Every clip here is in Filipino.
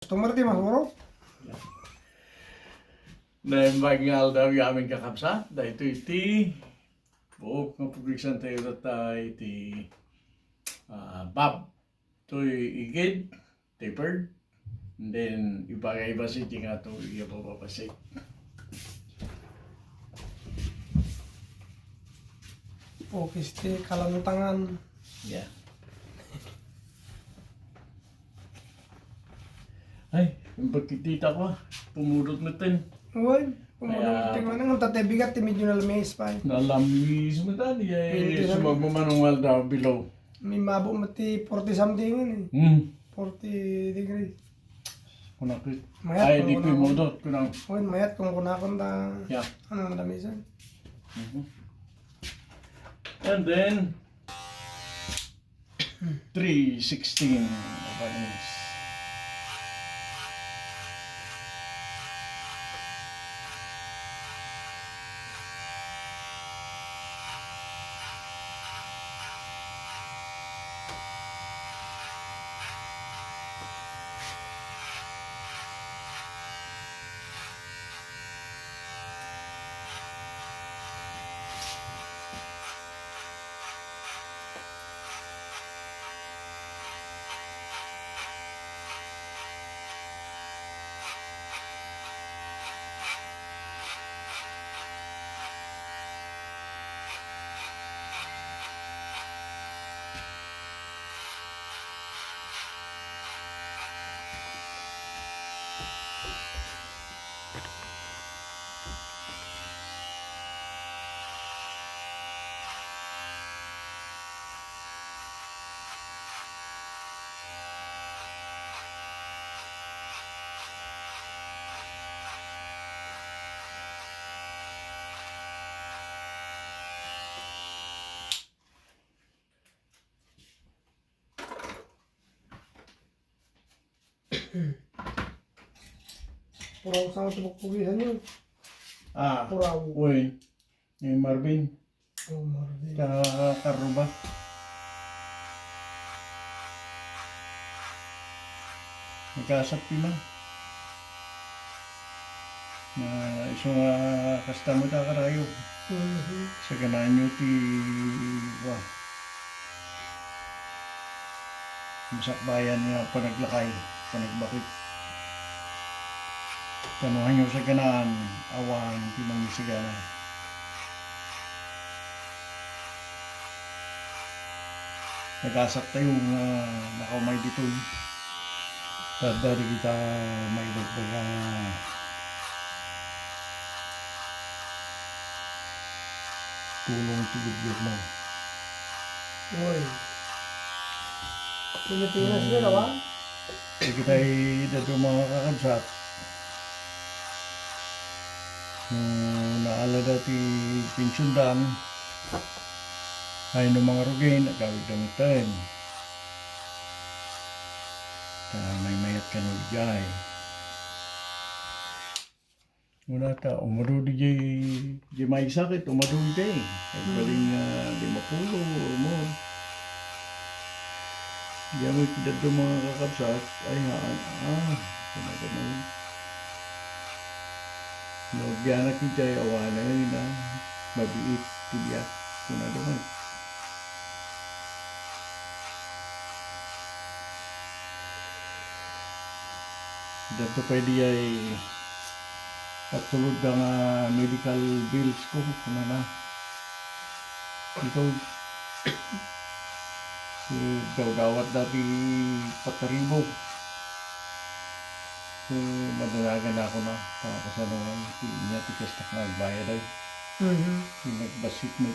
Customer di masuro. Naimbag daw yung aming kakapsa. Dahil iti buok ng publiksan tayo tayo iti bab. Ito'y igid, tapered. And then iba si nga ito ipapapasik. Okay, ste kalantangan. Yeah. Ay, yung pagkitita ko, pumulot na tin. Uy, Kaya- tingnan nga tatay bigat ti medyo nalamis pa. Nalamis mo tali Hindi eh. na- Sumagmamanong daw below. May mabo mati 40 something yun 40 degrees. Kunakit. Mayat, Ay, di ko kunakon. yung modot. Kunang. Uy, mayat kung kunakon ta. Yeah. Ano ang lamisan? And then 316 openings. Puraw sa tubok-pugisan yun. Puraw. Uy. Yung Marvin. Oh, Marvin. Karuba. Nagkasapti man. Na isang kasta mo ta karayo. Sa ganaan nyo ti... Wow. Masakbayan nga panaglakay. Panagbakit. Tanuhan nyo sa ganaan. Awan. Timang sa ganaan. Nag-asap tayong nakamay dito. Dari kita may dagdaga tulong tugod mo. Uy. Pilipinas nila, wa? Kasi kita dito mga kakabsat. Nung naala dati pinsundan, ay ng mga rugin, nagawid damitan. May mayat ka nung jay. Muna ta, umaro di jay may sakit, umaro di jay. Ay baling di mapulo, mo. Diyan mo kita doon mga kakabsat, ay kumagano'n. Nagyanak ni jay awana yun na mabiit, tibiyak, kuna doon. Dito pwede ay at tulad ng medical bills ko kuna na. Ito gawat dati 4,000. So madalagan ako na tapos ano niya tikas na nagbayad ay. Nagbasit mo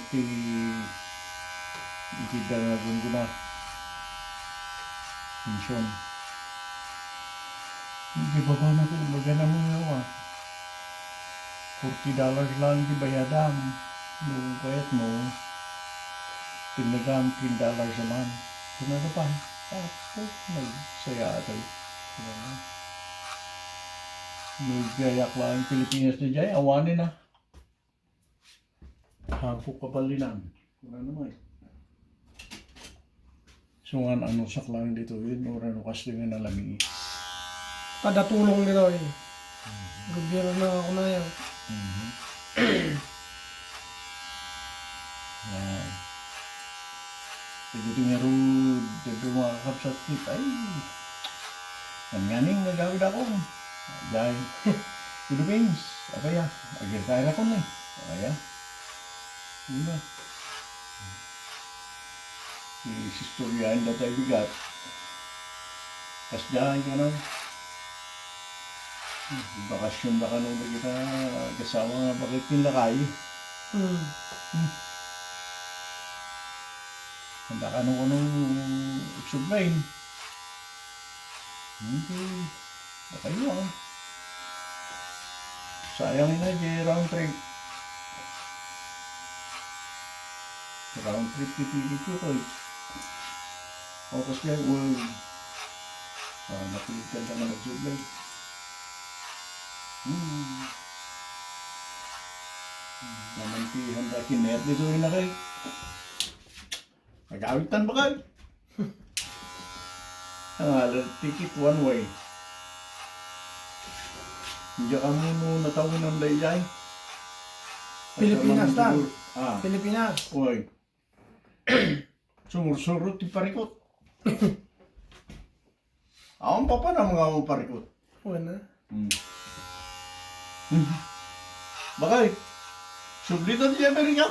hindi na nagunguna. Pension. Hindi ba ba na kung magana mo nga $40 lang di bayadam. Nung kayat mo, pinagam $10 a month. Kung ano pa, nagsaya atay. Naggayak lang ang Pilipinas na dyan, awanin na. Hagpo kapalinan. Kung ano mo So nga ano saklang dito yun, or ano kasi nga nalangi. padatulong nila eh. Gobyerno na ako na yan. Yan. Jadi nga ro, dito mga kapsat kita, ay, yan nga ning nagawid ako. Dahil, Philippines, apaya, agir-kaya ko na eh. Apaya, yun na. Isistoryahin na tayo bigat. Kas dyan ka na. Bakasyon na ka nung kita kasama nga bakit nilakay. Handa ka nung iksuglain. Hindi. Baka yun. Sayang na round trip. Round trip titigit ko ko. O kasi yan, napilitan ka na magsuglay. Namantihan ka kinet dito rin na kayo. Nagawitan ba kayo? Ticket one way. Hindi ka muna natawin ng layay. Pilipinas lang. Ah, Pilipinas. uy. Sumursurot ti parikot. Awan pa na mga awang parikot. Wala. Bakay, sublitan di Amerika.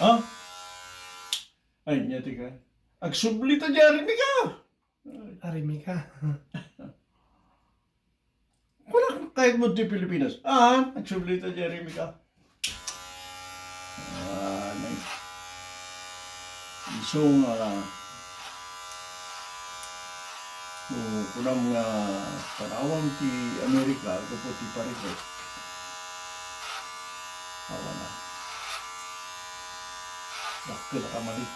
Ha? Ay, nyati ka. Ag sublitan di Amerika. Arimika. Wala kahit mo di Pilipinas. Ah, ag sublitan di Amerika. Nice. So, kunang panawang ti Amerika, ako ti Parikot. Awa na. Bakit na kamali?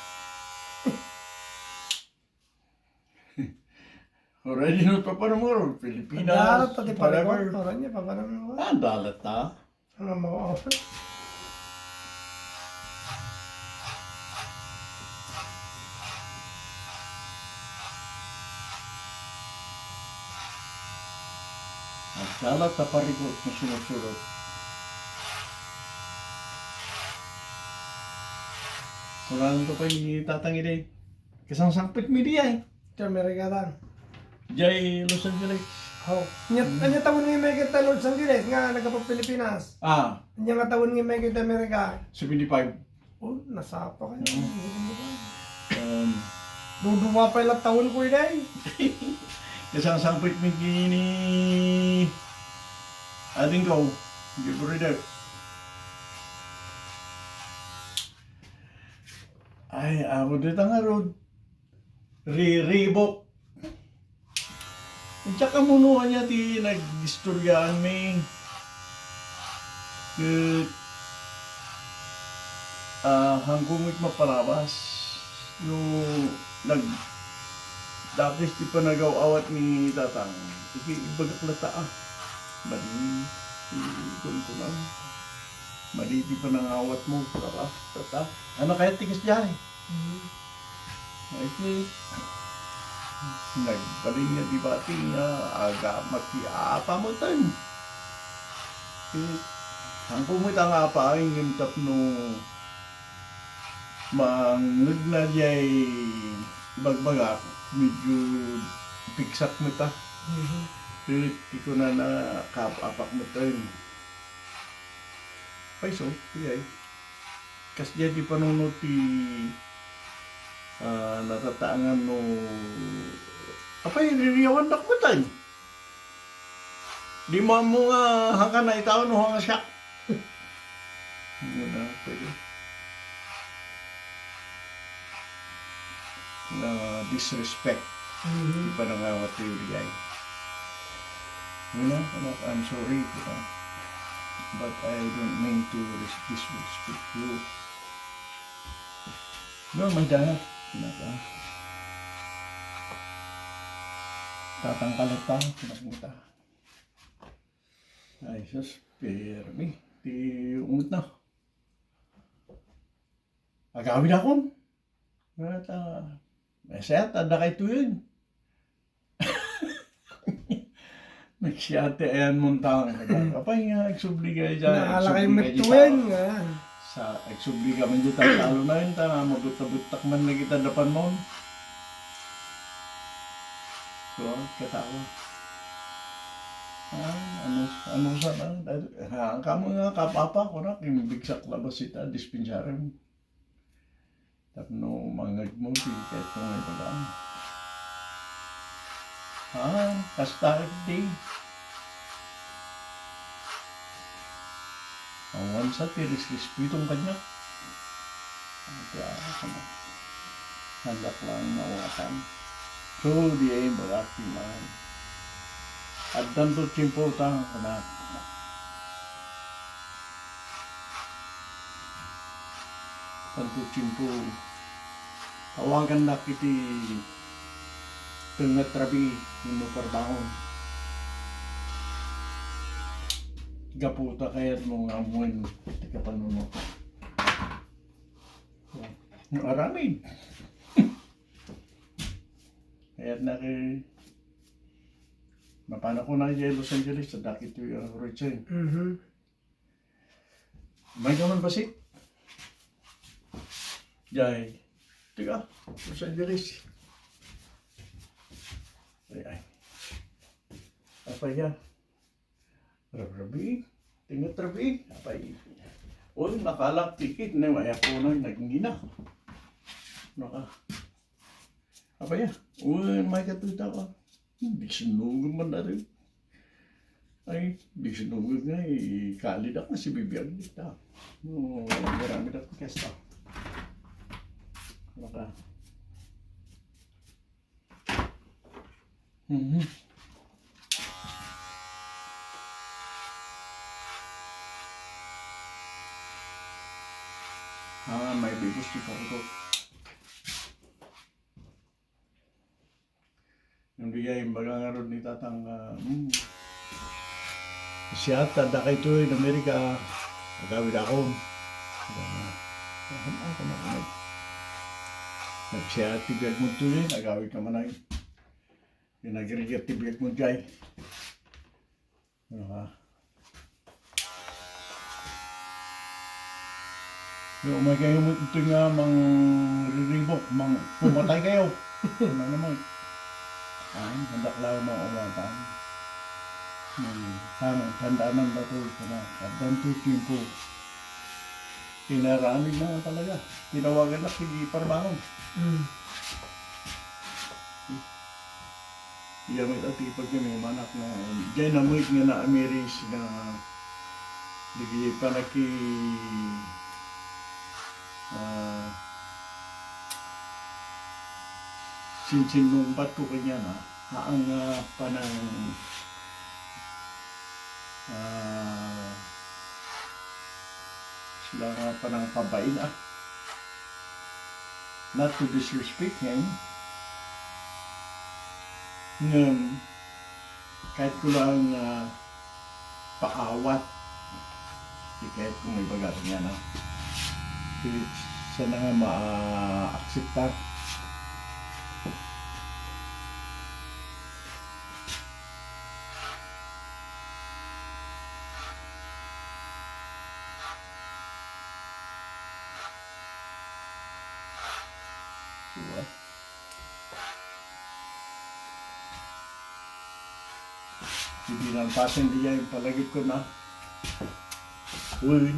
Already no pa mo, Pilipinas, Dalat pati whatever. parikot. Orang niya, papanam mo. Dalat na. Ano mo ako? Dalat na Parikot na sumusunod. Kurang ko pa yung tatangin eh. Kasang sangpit mi di ay. Sa Amerika lang. Jay Los Angeles. Oh. Anya tawon nga may kita Los Angeles nga nagpa-Pilipinas. Ah, Anya nga tawon nga may kita Amerika. 75. Oh, nasapa ka niya. Um, Duduwa pa ilang taon ko yun Kasang sangpit mi gini. Ading ko. Hindi ko rin daw. Ay, ako dito nga road. Riribok. At saka munuhan niya ti nag-istoryaan may hanggang mapalabas yung dapis ti panagaw-awat ni tatang ibagaklata mali ikon ko lang mali ti panangawat mo para tata ano kaya tingis dyan ay nagbaling niya di ba nga aga makiapa mo tan ang pumita nga pa yung tapno mangag na diyay bagbagak medyo piksak mo ta di ko na nakapapak mo tan paiso kaya kas diya di panunod ti natatangan no apay ririyawan dak mo tan di mo nga hanggang na itaw no hanga siya muna pwede na disrespect iba na nga what theory ay muna anak I'm sorry but I don't mean to disrespect you no may dahil tatangkalat pa pinakita ay sus permi di umut na agawin ako at masaya tanda kay ito yun Nagsiyate ayan muntang. Kapay nga, agsubli ka dyan. Naala kayo agsubli ka dyan. mertuwen nga. Sa agsubli ka man dyan, talo na yun, mabuta-butak man na kita dapan mo. So, katawa. Ano sana? Ang kamo nga kapapa ko na, kimbigsak labas ita, dispensarem. Tapno mangag mo, kahit kung may bagaan. Kasta di. Ang wansa, tiris-lis pitong kanya. Kaya, handak lang nawatan. So, di ay bagaki man. At danto tsimpo ta, kana. Danto tsimpo. Tawagan na kiti tengah trabi ino parbangon. Gaputa kayat mo nga amuin tika panuno. Marami. Kayat na kay mapana ko na yung Los Angeles sa dakit yung Richard. May naman ba si? Jai. Tiga, Los Angeles. Ay. Apa ya? Rabi, tinggal trabi. Apa ya? Oh, nakalak tikit na may ako na naging gina. Naka. Apa ya? Oh, may katuta ka. Di sinugod man na rin. Ay, di sinugod nga eh. Kalid ako si bibiyag dito. No, marami na kesta. Maka. May bibos di pa ito. Yung bigay, baga nga ron ni tatang siya, tanda ka ito in Amerika, agawid ako. Nagsiya, tibiyag mo ito yun, agawid ka manay. Pinagrigat tibiyag mo dyan. Yung may kayo mo ito nga, mang riribok, mang pumatay kayo. Ano naman? Ay, handak lang mga umatan. Tandaan ng bato ito na. Kadang ito timpo. Tinaramig na talaga. Tinawagan na si Parbangon. Iya may tatipag kami manak na dyan namuit nga na Ameris na digiyay pa na ki sinsin nung bato kanya na haang panang sila nga panang pabain not to disrespect him kahit ko lang paawat kahit kung may bagat niya na sana nga ma-akseptar. Diba? Hindi lang pasin diya yung palagit ko na win.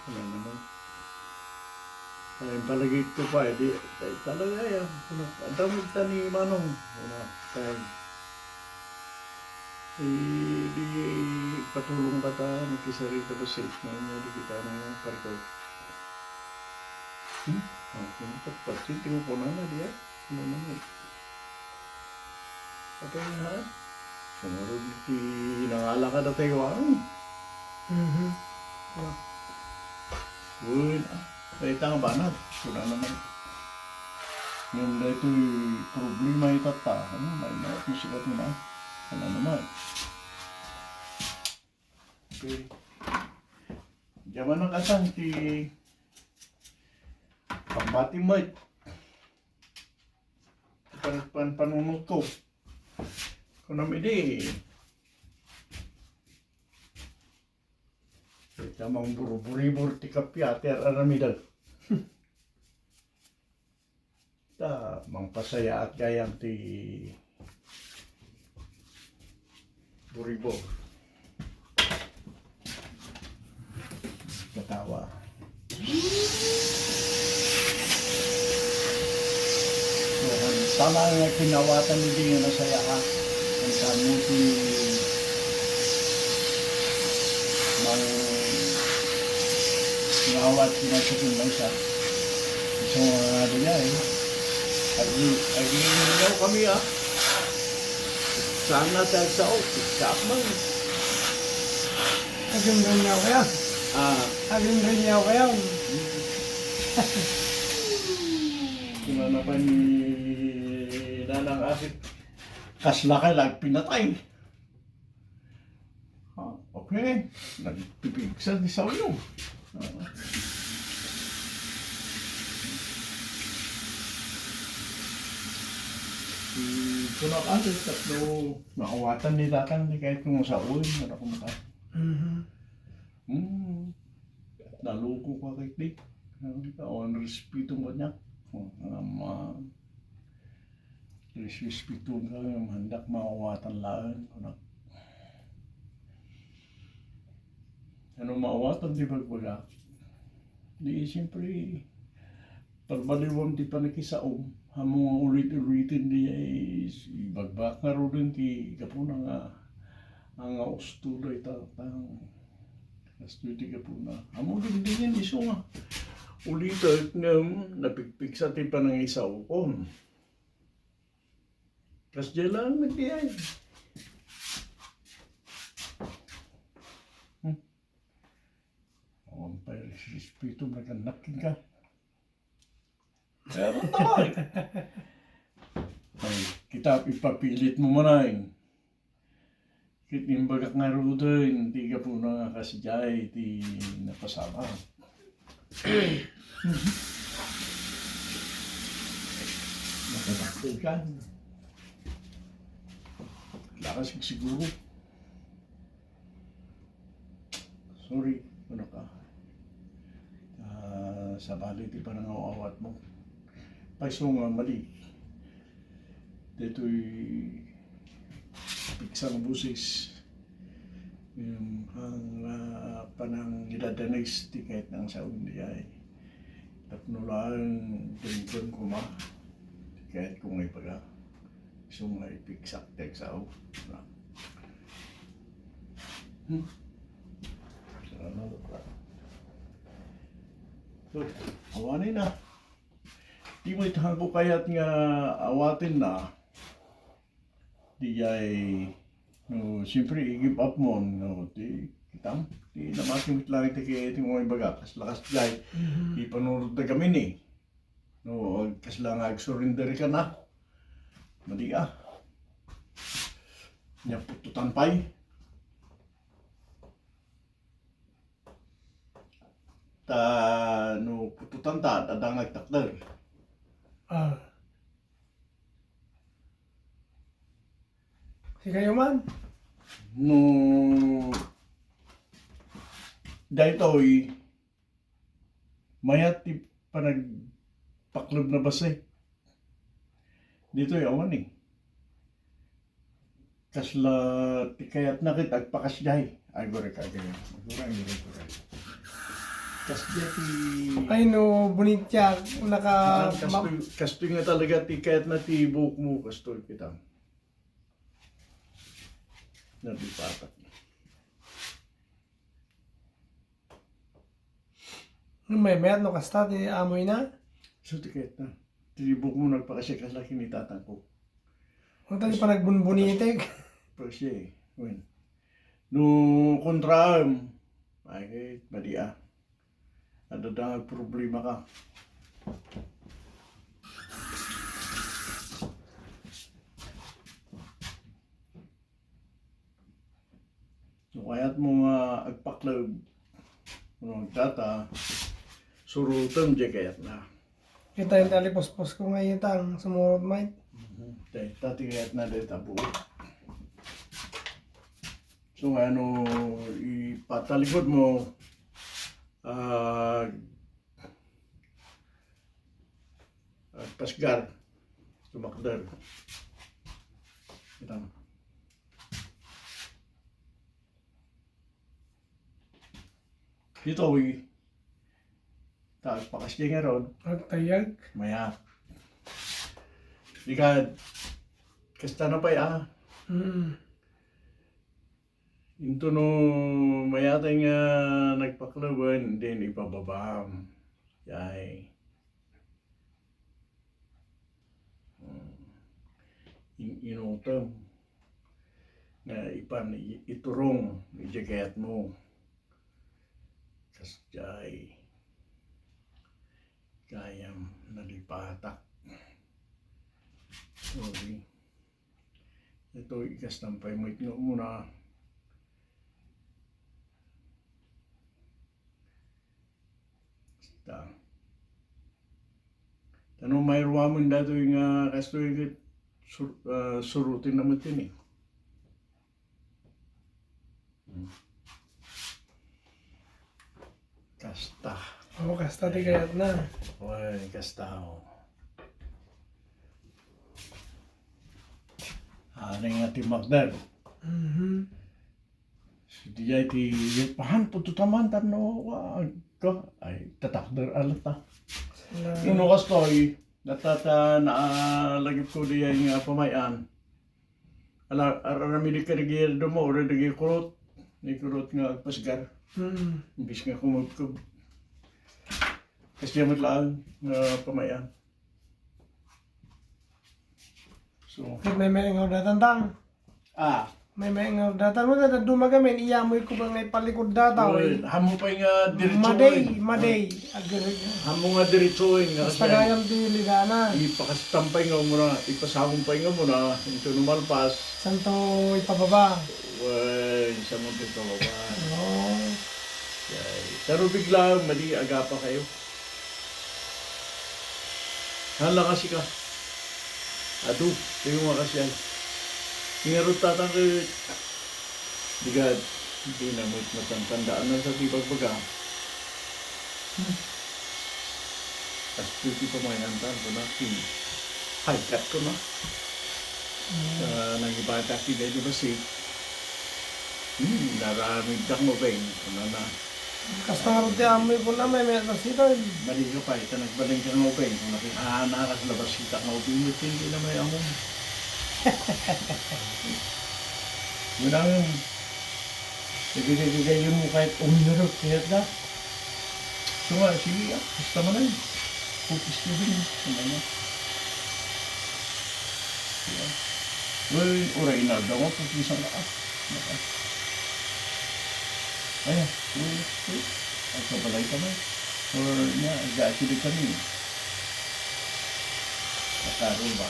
Wala naman. Kaya yung palagit ko pa, di talaga yan. Ang damig ta ni Manong. Kaya di patulong ka ta, nakisarita ba safe na niya, di kita na yung parito. Pagpasin, tingin ko na diya. Ano naman? Apa yung harap? Sumarog di nangala ka na tayo ano? Uy, kaya tanga banat. Wala naman. Yung dito problema itata. Ano, may naot mo sila ito na. Wala naman. Okay. Diyaman ang katang ti pambati mo. Panunod ko. Kung naman Kamang buru-buribur ti kapyater aramidal. Ta mangpasaya at gayam ti buribor. Katawa. Tama nga kinawatan hindi nga nasaya ka. Ang kamo ti ngawat kinasukin lang siya. So nga niya Agi kami sana tayo sa office. Kapman. Agim rin niya kaya. Agim rin niya kaya. Kung ano pa ni Nanang Asit, kasla ka lang pinatay. Okay, nagpipigsan ni Saulo. Kung nakasit, tatlo, nakawatan nila kan, di kahit kung sa uwi, wala kong maka. Naluko ka kay Dick. On respeto mo niya. Respeto ka, handak makawatan lang. Ano maawatan di bagbaga? Di siyempre, pagbaliwang di pa nakisaom. Hamong ulit-ulitin di ay bagbak nga rin ti kapuna nga ang ustulo itatang kasto ti kapuna. Hamong din yan iso nga. Ulitin nga napikpik sa ti pa ng isaw ko. Kas dyan lang nagdiyay. Ang pairisipito maganakin ka. Pero tayo. Kita ipapilit mo manayin. Kitimbaga nga rudo, hindi ka po na kasidjay, di napasama. Nakabakil ka. Lakas siguro. Sorry, ano ka? Sa bali, di pa nangawawat mo. Paiso nga mali. Dito'y piksang busis. Yung panang idadanis di kahit nang sa undi ay tatnulaan dingkon ko ma. Di kahit kung may paga. So nga ipiksak teksaw. Sana ka. So, awanin na. Di mo itahan ko kaya't nga awatin na. Di ay, no, siyempre, i-give up mo, no, di, kitang, di namasimit lang ito kaya ito mga ibaga, kas-lakas jay, di panunod na kami ni. No, kas lang ag-surrender ka na. Madi ka. Nyapututan pa'y. No, pututan ta, tadang nagtakder. Si kayo man. No, dahil to'y mayat ti panagpaklob na basay. Dito ay awan eh. Kasla ti kayat na kita agpakasyahay. Ay, gore ka ganyan. Gore. Kasya ti... Ay no, bunitya. Kastoy nga talaga ti kayat na ti buhok mo. Kastoy kita. Nabipatak. May mayat no kasta, di amoy na. So ti kayat na. Ti buhok mo nagpakasya kasla kinitatan ko. Huwag tayo pa nagbunbunitek. Pero siya eh. No kontraam. Ay, badi Ada dahil problema ka. So kaya't mo agpaklaw ng tata, surutan dyan kaya't na. Kita yung talipospos ko ngayon tang sumurot might. Dahil tati kaya't na dahil tabo. So ano, ipatalikod mo, ah, pasgar, tumakder. Ito. Dito, taas pakas niya nga ron, Agtayag. maya. Di ka, kasta na pa Into no mayatay nga nagpaklawan, din ipababam. Yay. Inutom na iturong ijagayat mo. Kasjay kayam nalipatak. Sorry. Ito ikas tampay mo itno muna. Tanong may ruwaman dato yung kasto yung surutin naman din Kasta. Oo, kasta di kayat na. Uy, kasta ho. Ano nga ti Magdal? Di ay ti pahan po tutaman no ko ay tatakder alata. Nuno kastoy natata naalagip ko di ay nga pamayan. Arami di karigir do mo ora di kurot. Ni kurot nga pasgar. Imbis nga kumagkub. Kasi yung lang nga pamayan. So, May ingaw datang. May ingaw datang. Mo na dumagamin, iyamoy ko ba ngay palikod dataw. hamo pa nga Maday, diretsoin. maday. Hamo nga diretsoin nga Basta gayam di ligana. ipakastampay nga muna, ipasawang nga muna, ito numalpas. Santo ipababa. Uy, sa mga ito baba. Oo. Pero bigla, mali aga pa kayo. Hala kasi ka. Ado, kayo nga kasi yan. Hingarot tatang kayo. Digad, hindi na mo matantandaan na sa tibag-baga. As tuti pa may nantan ko na, high-cut ko na. Nang ibata kita ito kasi, naramig kang mabay. Ano na. Kasta nga rin amoy ko na may metas ito. Mali ka pa, ito nagbaling ka ng open. Kung nakikahana ka sa labas kita ng open, hindi na may amon. Yun ang nagigay mo kahit uminarot, kaya na. So nga, sige, basta mo na yun. Focus nyo din. Ano na. Well, oray na daw, focus ang lakas. Ayan, ang kabalay ka na. Or na,ag-aasilig kami. Nakaro ba?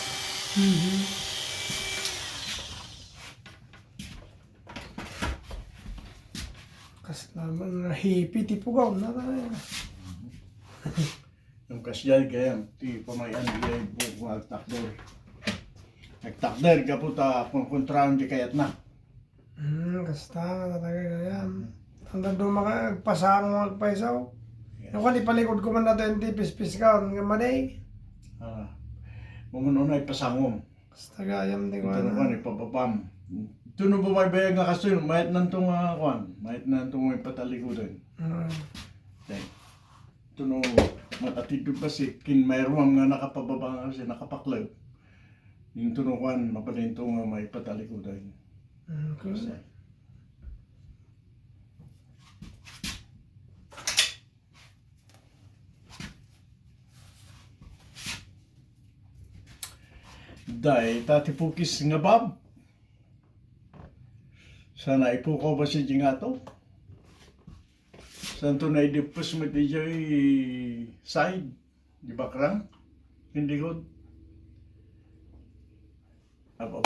Kas naman hippie tipugaw na tayo. Yung kasyal gayam, ti pamayan di buong nagtakder. Nagtakder ka po ta kung kontraan di kayat na. Kasta nga talaga gayam. Hanggang doon makapasang mga paisaw. Yung kan ipalikod ko man nato yung tipis-pis ka. Hanggang maday. Mumuno na ipasangom. Kasta gayam di ko Ito na na. kan ipapapam. Ito na bumaybayag nga kaso yun, mayat na itong kwan. Mayat na itong ipatalikudan. Ito no, matatidod pa si kin mayroong nga nakapababa nga kasi nakapaklaw. Yung tunukan, mapalin itong may patalikudan. Okay. Dahil tatipukis nga bab. Sana ipukaw ba si Jingato? Santo na idipus mo di joy side. Di ba krang? Hindi ko. Apa.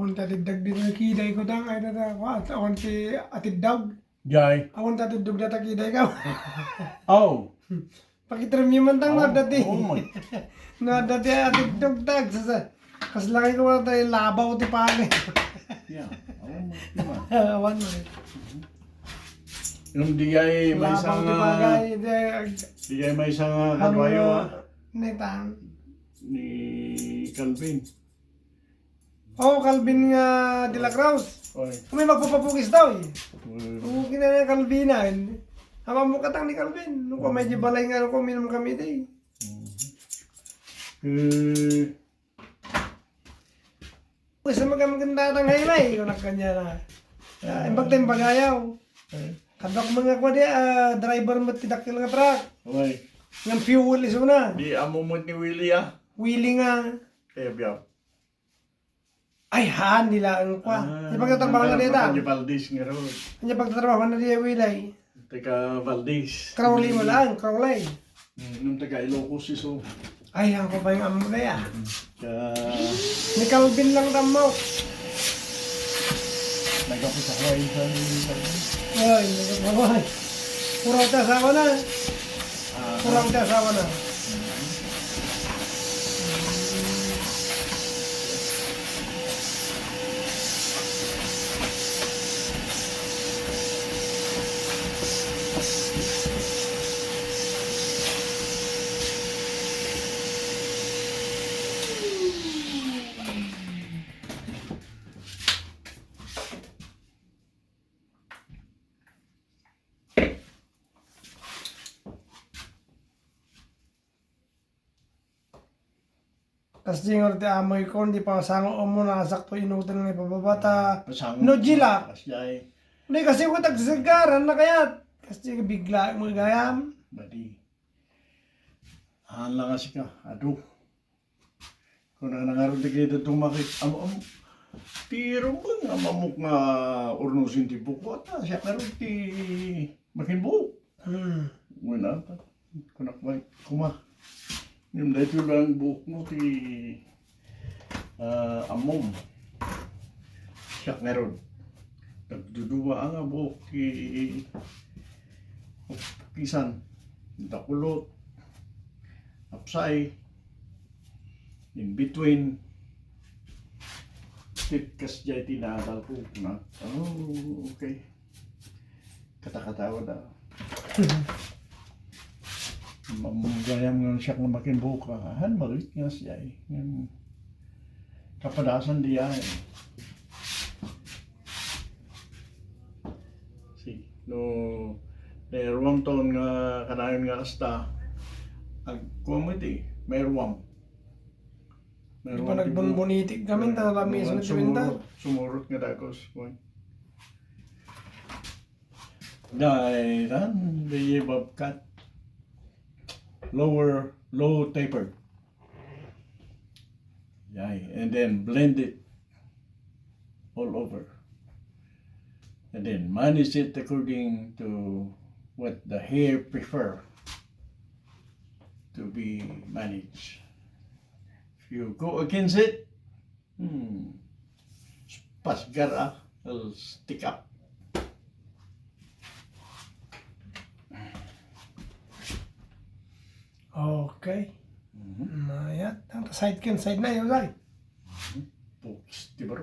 Akong tatiddag din ng kiday ko dang. Ay na akong ti atiddag. Jay. Akong tatiddag na takiday ka. Oh. Pakitrim yung man tang dati. Oh my. Na dati atiddag tag. Kaslaki ko na tayo labaw ti pagay. Yeah. Oh my. Awan mo. Yung di ay may Labaw isang ti pagay. di ay may isang kadwayo Netang. ni Calvin. Oh, Calvin nga de la Cruz. Oy. May magpapapugis daw eh. Well, Pugin na ng Calvinan. Ama mo katang ni Calvin. Nung ko medyo balay nga ko minum kami day. Kasi maganda tang haymay. Kung nakanya na. Imbag tayong bagayaw. Kadok mga kwa di, driver mo tidakil nga truck. oy. Ng fuel iso na. Di amo mo ni Willie ah. Wheeling nga. Kaya biyaw. Ay, haan nila ang kwa. Di pagtatrabaho na dito. Kanya Valdez nga ro. Kanya pagtatrabaho na dito, Wilay. Teka Valdez. Crowley mo lang, Crowley. Nung taga Ilocos iso. Ay, ako pa yung amo na yan. Kaya Ni Calvin lang tamo. nagkapos ako ay sa Ay, nagkakaway. Kurang ta asawa na. Kurang ta asawa na. Tapos jingor ti amoy ko, hindi pa sango mo nakasakto inutan ng ipababata. pasango. No, Gila. Kasyay. Hindi kasi ko tagsagaran na kaya. Kasi bigla mo gayam. Badi. Haan lang kasi ka. Ado. Kung nangarod kayo tumakit. Pero ba nga mamuk nga urnusin ti buko at siya karoon ti makinbuo. Wala pa. Kunakbay. Kuma. Yung dahil lang buhok mo ti amom. Siya karoon. Nagduduwa ang buhok ti kisan. Dakulot. Apsay. In between. Titkas dyan tinadal ko na. Oh, okay. Kata-katawa na. Mamagayam nga siya kung makinbuka. Han, malit nga siya eh. Kapadasan diya eh. Si, no, mayroong taon nga kanayon nga kasta. Agkuamit eh, mayroong. Di pa nagbunbunitik kami, talamis mo tiwinta. Sumurot nga dagos. Dahil the bobcat. Low tapered. Yeah, and then blend it all over. And then manage it according to what the hair prefer to be managed. If you go against it, pasgar will stick up. Okay. Mayat. Side can side na yun, side. Books, di ba?